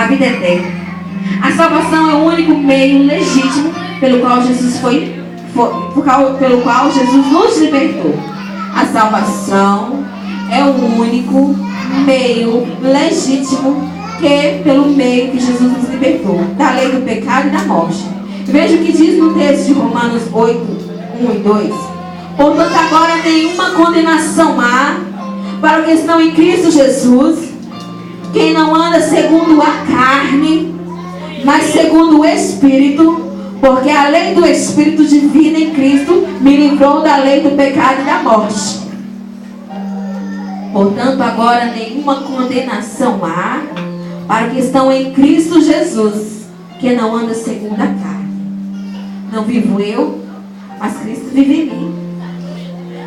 a vida eterna. A salvação é o único meio legítimo pelo qual Jesus pelo qual Jesus nos libertou. A salvação é o único meio legítimo pelo meio que Jesus nos libertou da lei do pecado e da morte. Veja o que diz no texto de Romanos 8, 1 e 2. Portanto, agora nenhuma condenação há para os que estão em Cristo Jesus, quem não anda segundo a carne, mas segundo o Espírito, porque a lei do Espírito de vida em Cristo me livrou da lei do pecado e da morte. Portanto, agora nenhuma condenação há para os que estão em Cristo Jesus, que não anda segundo a carne. Não vivo eu, mas Cristo vive em mim.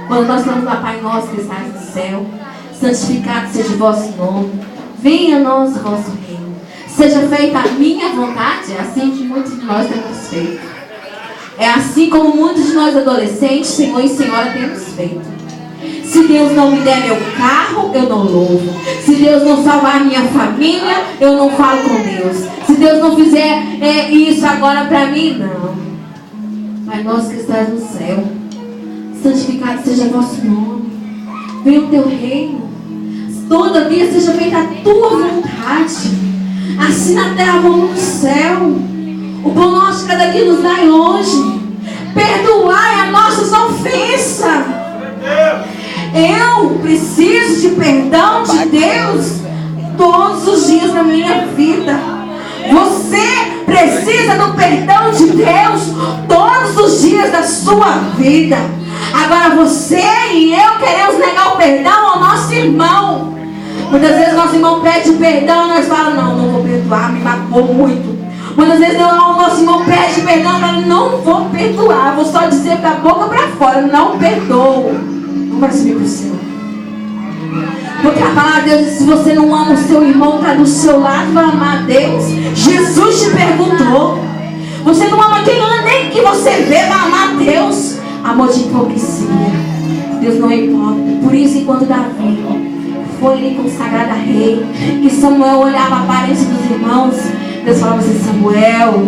Quando nós falamos lá, Pai nosso que estás no céu, santificado seja o vosso nome, venha a nós o vosso reino, seja feita a minha vontade. É assim que muitos de nós temos feito. É assim como muitos de nós adolescentes, Senhor e Senhora, temos feito. Se Deus não me der meu carro, eu não louvo. Se Deus não salvar a minha família, eu não falo com Deus. Se Deus não fizer isso agora para mim, não. Pai nosso que estás no céu, santificado seja o vosso nome, venha o teu reino, todavia seja feita a tua vontade, assim na terra como no céu. O pão nosso de cada dia nos dai hoje, perdoai as nossas ofensas. Eu preciso de perdão de Deus todos os dias da minha vida. Você precisa do perdão de Deus todos os dias da sua vida. Agora você e eu queremos negar o perdão ao nosso irmão. Muitas vezes nosso irmão pede perdão e nós falamos, não vou perdoar, me magoou muito. Muitas vezes o nosso irmão pede perdão e fala, não vou perdoar, vou só dizer da boca para fora, não perdoo. Não vai subir para o céu. Porque a palavra de Deus diz, se você não ama o seu irmão que está do seu lado, vai amar a Deus. Jesus te perguntou. Você não ama quem nem que você vê, vai amar a Deus. Amor de hipocrisia. Deus não é hipócrita. Por isso, enquanto Davi foi lhe consagrado a rei, que Samuel olhava a aparência dos irmãos, Deus falava assim, Samuel,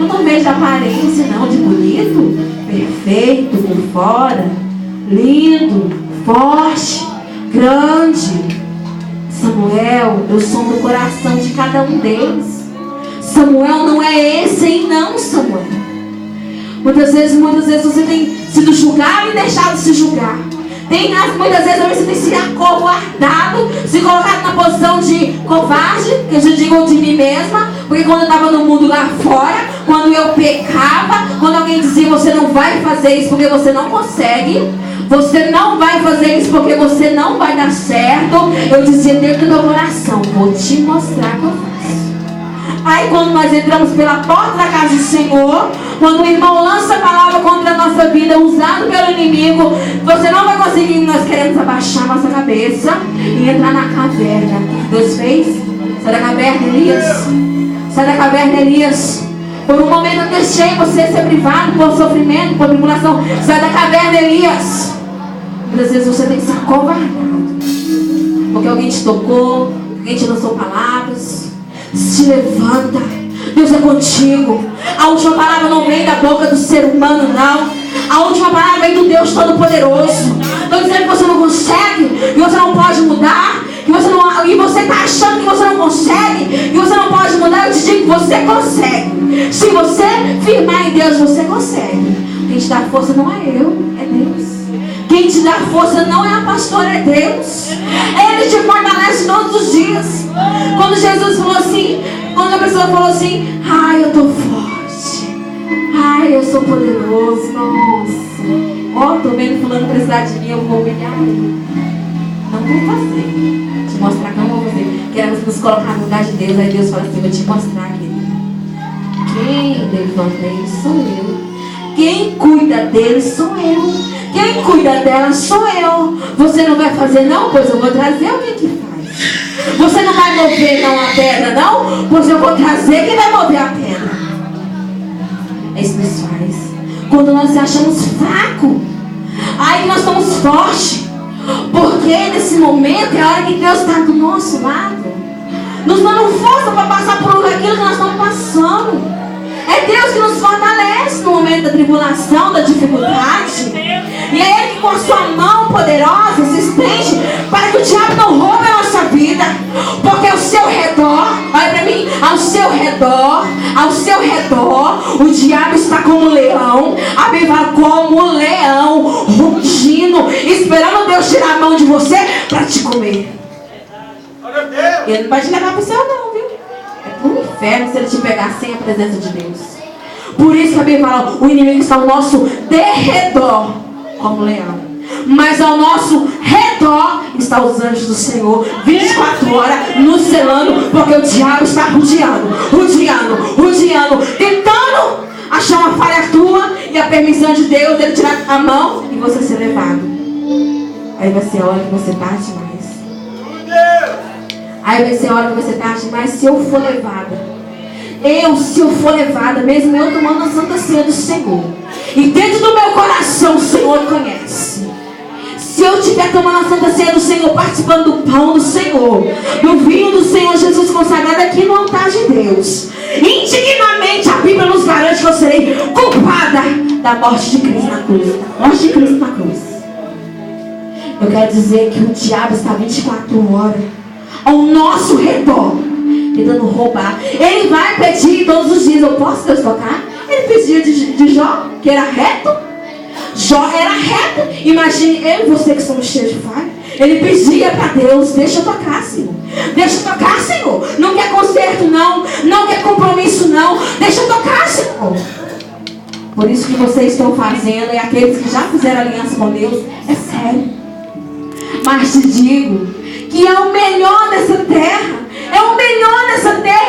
eu não vejo aparência não, de bonito, perfeito, por fora, lindo, forte, grande. Samuel, eu sondo o coração de cada um deles. Samuel não é esse aí não, Samuel. Muitas vezes você tem sido julgado e deixado de se julgar. Muitas vezes você tem se acovardado, se colocado na posição de covarde, que eu digo de mim mesma, porque quando eu estava no mundo lá fora, quando eu pecava, quando alguém dizia, você não vai fazer isso porque você não consegue, você não vai fazer isso porque você não vai dar certo, eu dizia dentro do meu coração, vou te mostrar que eu faço. Aí quando nós entramos pela porta da casa do Senhor, quando o irmão lança a palavra contra a nossa vida, usado pelo inimigo, você não vai conseguir. Nós queremos abaixar nossa cabeça e entrar na caverna. Deus fez? Sai da caverna, Elias. Sai da caverna, Elias. Por um momento eu deixei você ser privado por sofrimento, por tribulação. Sai da caverna, Elias. Muitas vezes você tem que se acovardado, porque alguém te tocou, alguém te lançou palavras. Se levanta, Deus é contigo. A última palavra não vem da boca do ser humano, não. A última palavra vem do Deus Todo-Poderoso. Estou dizendo que você não consegue, que você não pode mudar, que você não, e você está achando que você não consegue, que você não pode mudar. Eu te digo que você consegue. Se você firmar em Deus, você consegue. Quem te dá força não é eu, é Deus. Quem te dá força não é a pastora, é Deus. Ele te fortalece todos os dias. Quando Jesus falou assim, quando a pessoa falou assim, ai, eu estou forte, ai, eu sou poderoso, nossa, estou vendo fulano precisar de mim, eu vou humilhar ele. Não vou fazer. Te mostrar que não vou fazer. Queremos nos colocar no lugar de Deus. Aí Deus fala assim, vou te mostrar, querido. Quem levanta ele sou eu. Quem cuida dele sou eu. Quem cuida dela sou eu. Você não vai fazer não? Pois eu vou trazer alguém que faz. Você não vai mover não a pedra não? Pois eu vou trazer quem vai mover a pedra. É isso que Deus faz. Quando nós nos achamos fracos, aí nós somos fortes. Porque nesse momento é a hora que Deus está do nosso lado. nos dando força para passar por aquilo que nós estamos passando. É Deus que nos fortalece no momento da tribulação, da dificuldade. E é Ele que com a sua mão poderosa se estende para que o diabo não roube a nossa vida. Porque ao seu redor, olha para mim, ao seu redor, o diabo está como um leão. A Bíblia fala como um leão, rugindo, esperando Deus tirar a mão de você para te comer. Ele não vai te levar para o céu não, viu? É para o inferno se ele te pegar sem a presença de Deus. Por isso que a Bíblia fala, o inimigo está ao nosso derredor como leão, mas ao nosso redor está os anjos do Senhor 24 horas nos selando, porque o diabo está rodeando, tentando achar uma falha tua e a permissão de Deus, ele tirar a mão e você ser levado. Aí vai ser a hora que você bate mais. Aí vai ser a hora que você bate mais. Se eu for levada, mesmo eu tomando a santa ceia do Senhor, e dentro do meu coração o Senhor conhece. Se eu estiver tomando a santa ceia do Senhor, participando do pão do Senhor, do vinho do Senhor Jesus consagrado aqui no altar de Deus, indignamente a Bíblia nos garante que eu serei culpada da morte de Cristo na cruz. Eu quero dizer que o diabo está 24 horas ao nosso redor, tentando roubar. Ele vai pedir todos os dias: eu posso Deus tocar? Ele pedia de Jó, que era reto. Jó era reto. Imagine eu e você que somos cheios de falha. Ele pedia para Deus: deixa eu tocar, Senhor. Não quer conserto não quer compromisso não, deixa eu tocar, Senhor. Por isso que vocês estão fazendo, e aqueles que já fizeram aliança com Deus, é sério. Mas te digo que é o melhor dessa terra.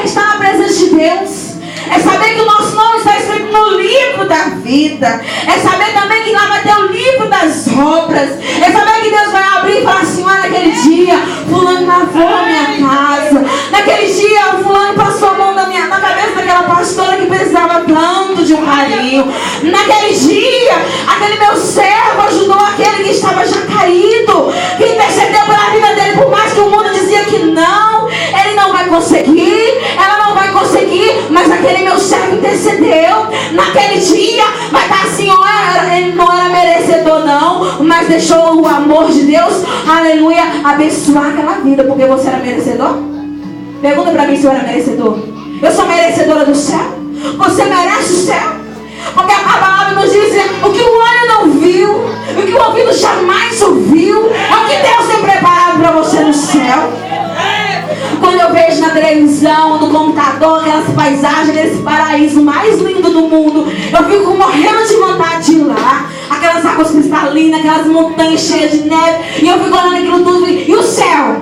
Está na presença de Deus. É saber que o nosso nome está escrito no livro da vida. É saber também que lá vai ter o livro das obras. É saber que Deus vai abrir e falar assim: olha, naquele dia fulano lavou a minha casa. Naquele dia fulano passou a mão na cabeça daquela pastora que precisava tanto de um carinho. Naquele dia, aquele meu servo ajudou aquele que estava já caído, que intercedeu pela vida dele, por mais que o mundo dizia que não, ele não vai conseguir, ela não vai conseguir, mas aquele meu servo intercedeu. Naquele dia vai estar assim: olha, ele não era merecedor não, mas deixou o amor de Deus, aleluia, abençoar aquela vida. Porque você era merecedor? Pergunta para mim se eu era merecedor. Eu sou merecedora do céu? Você merece o céu? Porque a palavra nos diz: o que o olho não viu, o que o ouvido jamais ouviu, é o que Deus tem preparado para você no céu. Quando eu vejo na televisão, no computador, aquelas paisagens, aquele paraíso mais lindo do mundo, eu fico morrendo de vontade de ir lá. Aquelas águas cristalinas, aquelas montanhas cheias de neve, e eu fico olhando aquilo tudo. E o céu?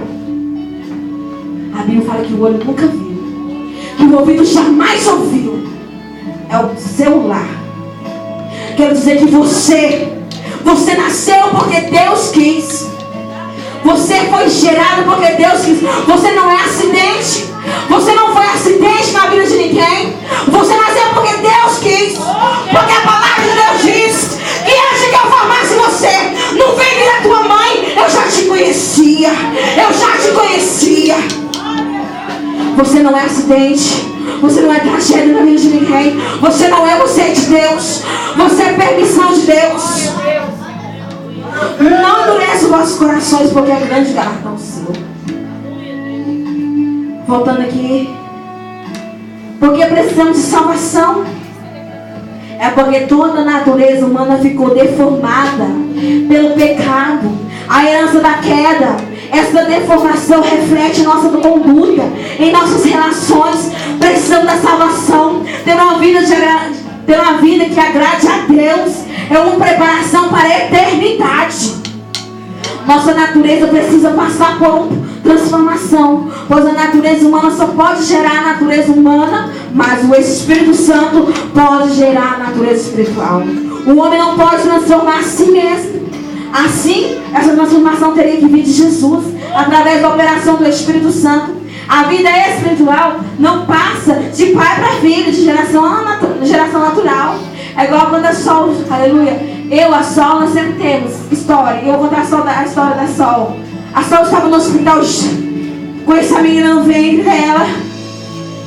A Bíblia fala que o olho nunca viu, que o ouvido jamais ouviu. É o seu lar. Quero dizer que você nasceu porque Deus quis. Você foi gerado porque Deus quis. Você não é acidente. Você não foi acidente na vida de ninguém. Você nasceu porque Deus quis. Porque a palavra de Deus diz que antes que eu formasse você no ventre da tua mãe, eu já te conhecia. Você não é acidente. Você não é tragédia na vida de ninguém. Você não é, você é de Deus. Você é permissão de Deus. Não endurece os vossos corações, porque é grande galardão seu. Voltando aqui. Porque precisamos de salvação. É porque toda a natureza humana ficou deformada pelo pecado, a herança da queda. Essa deformação reflete nossa conduta, em nossas relações. Precisamos da salvação, ter uma vida que agrade a Deus. É uma preparação para a eternidade. Nossa natureza precisa passar por uma transformação, pois a natureza humana só pode gerar a natureza humana, mas o Espírito Santo pode gerar a natureza espiritual. O homem não pode transformar a si mesmo. Assim, essa transformação teria que vir de Jesus, através da operação do Espírito Santo. A vida espiritual não passa de pai para filho, de geração natural. É igual quando a Sol, aleluia, a Sol, nós sempre temos história. Eu vou contar a história da Sol. A Sol estava no hospital, conheci a menina no ventre dela.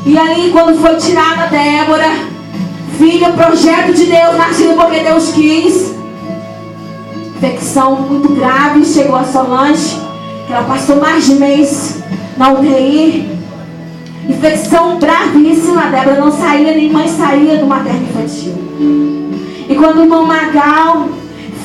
E aí, quando foi tirada Débora, filha, projeto de Deus, nascido porque Deus quis. Infecção muito grave chegou a Solange, que ela passou mais de mês na UTI. Infecção bravíssima. A Débora não saía, nem mãe saía do materno infantil. E quando o irmão Magal,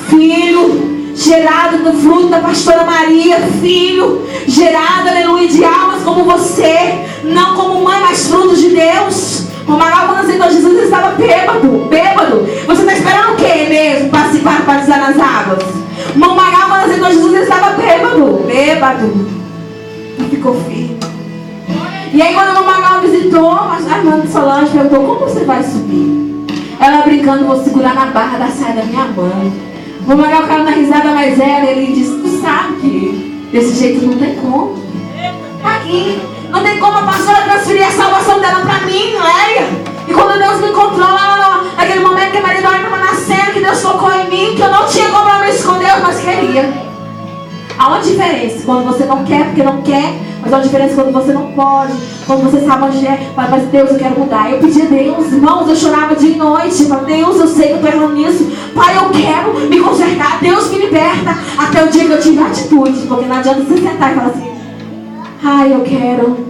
filho, gerado do fruto da pastora Maria, filho, gerado, aleluia, de almas como você, não como mãe, mas fruto de Deus. O Magal, quando aceitou Jesus, ele estava bêbado. Você está esperando o quê mesmo para batizar nas águas? O Magal, quando aceitou Jesus, ele estava bêbado. E ficou firme. E aí, quando o Magal visitou, a irmã de Solange perguntou: como você vai subir? Ela brincando: vou segurar na barra da saia da minha mãe. O Magal caiu na risada, mas ele disse: tu sabe que desse jeito não tem como. Aqui, não tem como a pastora transferir a salvação dela para mim, Léia. E quando Deus me encontrou lá naquele momento que a Maria Eduarda estava nascendo, que Deus tocou em mim, que eu não tinha compromisso com Deus, mas queria. Há uma diferença quando você não quer porque não quer, mas há uma diferença quando você não pode, quando você sabe onde é, mas Deus, eu quero mudar. Eu pedi a Deus, irmãos, eu chorava dia e noite, eu falei: Deus, eu sei que eu estou errando nisso, Pai, eu quero me consertar, Deus me liberta, até o dia que eu tive atitude, porque não adianta você sentar e falar assim: ai, eu quero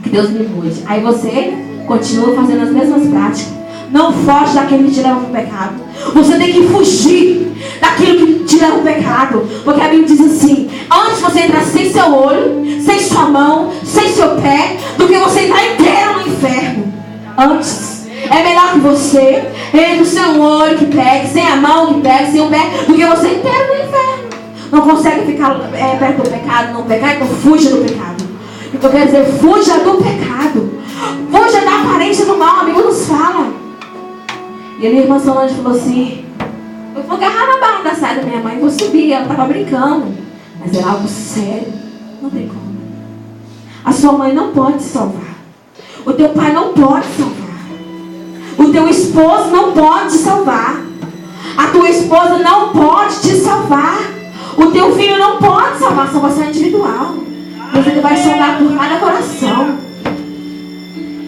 que Deus me mude. Aí você continua fazendo as mesmas práticas. Não foge daquilo que te leva ao pecado. Você tem que fugir daquilo que te leva ao pecado. Porque a Bíblia diz assim: antes você entrar sem seu olho, sem sua mão, sem seu pé, do que você entrar inteiro no inferno. Antes. É melhor que você entre o seu olho que pegue, sem a mão que pegue, sem o pé, do que você inteiro no inferno. Não consegue ficar perto do pecado, não pecar, então fuja do pecado. Então quer dizer, fuja do pecado. Fuja da aparência do mal. A Bíblia nos fala. E a minha irmã Solange falou assim: eu vou agarrar na barra da saia da minha mãe e vou subir. Ela estava brincando, mas era algo sério. Não tem como. A sua mãe não pode te salvar. O teu pai não pode te salvar. O teu esposo não pode te salvar. A tua esposa não pode te salvar. O teu filho não pode salvar. A salvação é individual. Mas ele vai sondar por cada coração.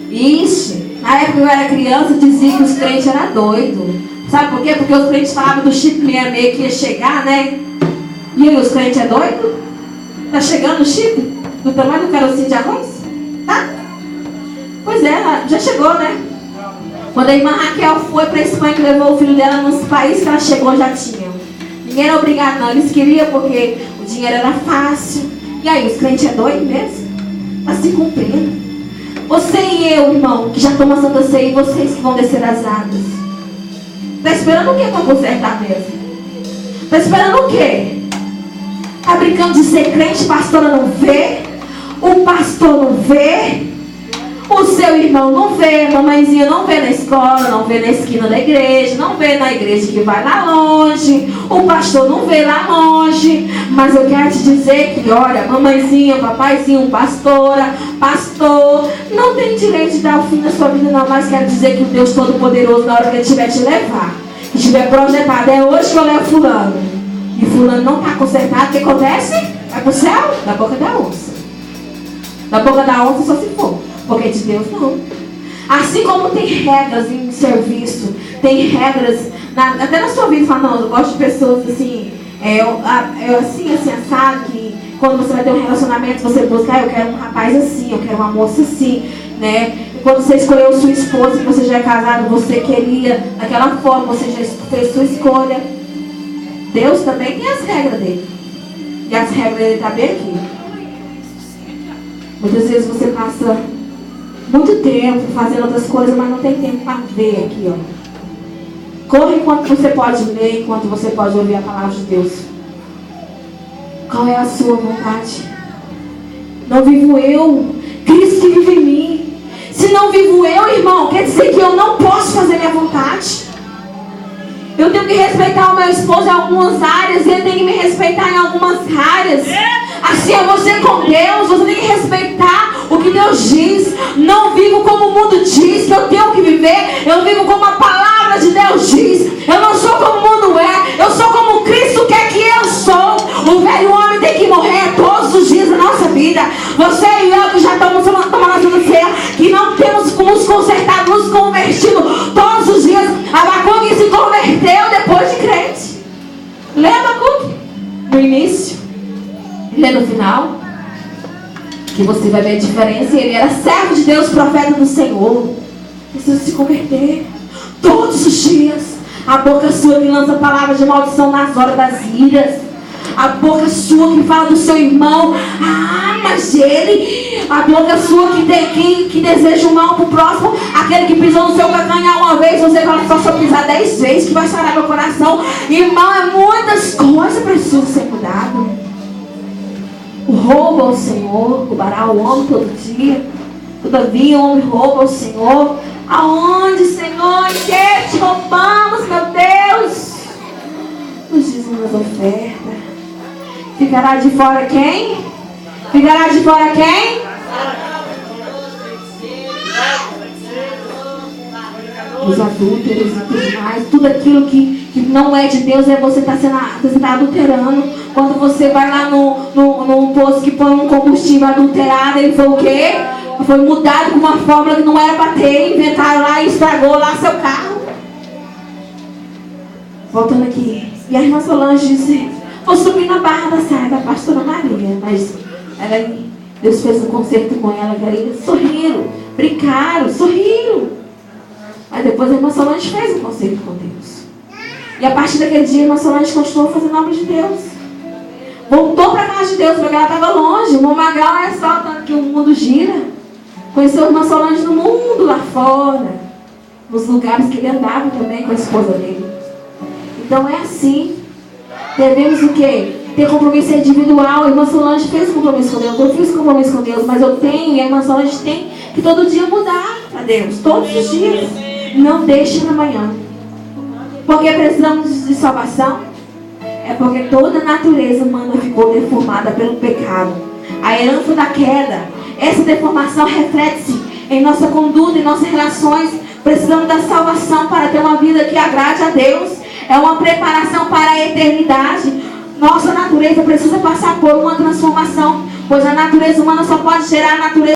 Ixi, na época que eu era criança, dizia que os crentes eram doidos. Sabe por quê? Porque os crentes falavam do chip 66 que ia chegar, né? E aí, os crentes é doido? Tá chegando o chip? Do tamanho do carocinho de arroz? Tá? Pois é, já chegou, né? Quando a irmã Raquel foi para a Espanha, que levou o filho dela nos países que ela chegou, já tinha. Ninguém era obrigado, não. Eles queriam porque o dinheiro era fácil. E aí, os crentes é doido mesmo? Está se cumprindo. Você e eu, irmão, que já toma Santa Ceia, e vocês que vão descer as águas. Está esperando o que para consertar mesmo? Está esperando o quê? Está brincando de ser crente, pastora não vê? O pastor não vê? O seu irmão não vê, mamãezinha não vê na escola, não vê na esquina da igreja, não vê na igreja que vai lá longe, o pastor não vê lá longe. Mas eu quero te dizer que, olha, mamãezinha, papaizinho, pastora, pastor, não tem direito de dar o fim da sua vida não, mas quero dizer que o Deus Todo-Poderoso, na hora que Ele tiver te levar, que tiver projetado, é hoje que eu levo fulano, e fulano não está consertado, o que acontece? Vai pro céu? Da boca da onça. Da boca da onça só se for. Porque de Deus não. Assim como tem regras em serviço, tem regras até na sua vida. Fala: não, eu gosto de pessoas assim, assim, assado, que quando você vai ter um relacionamento, você busca: eu quero um rapaz assim, eu quero uma moça assim, né? E quando você escolheu sua esposa, que você já é casado, você queria daquela forma, você já fez sua escolha. Deus também tem as regras dele. E as regras dele estão bem aqui. Muitas vezes você passa muito tempo fazendo outras coisas, mas não tem tempo para ver aqui, ó. Corre enquanto você pode ler, enquanto você pode ouvir a palavra de Deus. Qual é a sua vontade? Não vivo eu, Cristo que vive em mim. Se não vivo eu, irmão, quer dizer que eu não posso fazer minha vontade. Eu tenho que respeitar o meu esposo em algumas áreas, e ele tem que me respeitar em algumas áreas. Assim é você com Deus, você tem que respeitar o que Deus diz. Não vivo como o mundo diz que eu tenho que viver, eu vivo como a palavra de Deus diz. Eu não sou como o mundo é, eu sou como Cristo quer que eu sou. O velho homem tem que morrer todos os dias da nossa vida. Você e eu que já estamos tomando a Santa Ceia, que não temos que você vai ver a diferença. Ele era servo de Deus, profeta do Senhor. Precisa se converter todos os dias. A boca sua que lança palavras de maldição nas horas das iras. A boca sua que fala do seu irmão. Ah, mas ele. A boca sua que deseja o mal para o próximo. Aquele que pisou no seu calcanhar uma vez, você fala só se eu pisar 10 vezes que vai sarar meu coração. Irmão, é muitas coisas precisam ser mudadas. O roubo ao Senhor roubará o homem todo dia. Todavia o homem rouba ao Senhor. Aonde, Senhor, que te roubamos, meu Deus? Nos dízimos das ofertas. Ficará de fora quem? Ficará de fora quem? Os adúlteros e tudo mais. Tudo aquilo que não é de Deus, você está adulterando. Quando você vai lá no posto que põe um combustível adulterado, ele foi o quê? Foi mudado com uma fórmula que não era para ter. Inventaram lá e estragou lá seu carro. Voltando aqui. E a irmã Solange disse: vou subir na barra da saia da pastora Maria. Mas Deus fez um concerto com ela, que eles sorriram, brincaram, sorriram. Mas depois a irmã Solange fez um concerto com Deus. E a partir daquele dia a irmã Solange continuou fazendo obra de Deus. Voltou para a casa de Deus, porque ela estava longe. O irmão Magal é só tanto que o mundo gira. Conheceu a irmã Solange no mundo lá fora. Nos lugares que ele andava também com a esposa dele. Então é assim. Devemos o quê? Ter compromisso individual. A irmã Solange fez compromisso com Deus. Eu fiz compromisso com Deus. Mas eu tenho, e a irmã Solange tem que todo dia mudar para Deus. Todos os dias. Não deixe na manhã. Porque precisamos de salvação? É porque toda a natureza humana ficou deformada pelo pecado. A herança da queda. Essa deformação reflete-se em nossa conduta, em nossas relações. Precisamos da salvação para ter uma vida que agrade a Deus. É uma preparação para a eternidade. Nossa natureza precisa passar por uma transformação, pois a natureza humana só pode gerar a natureza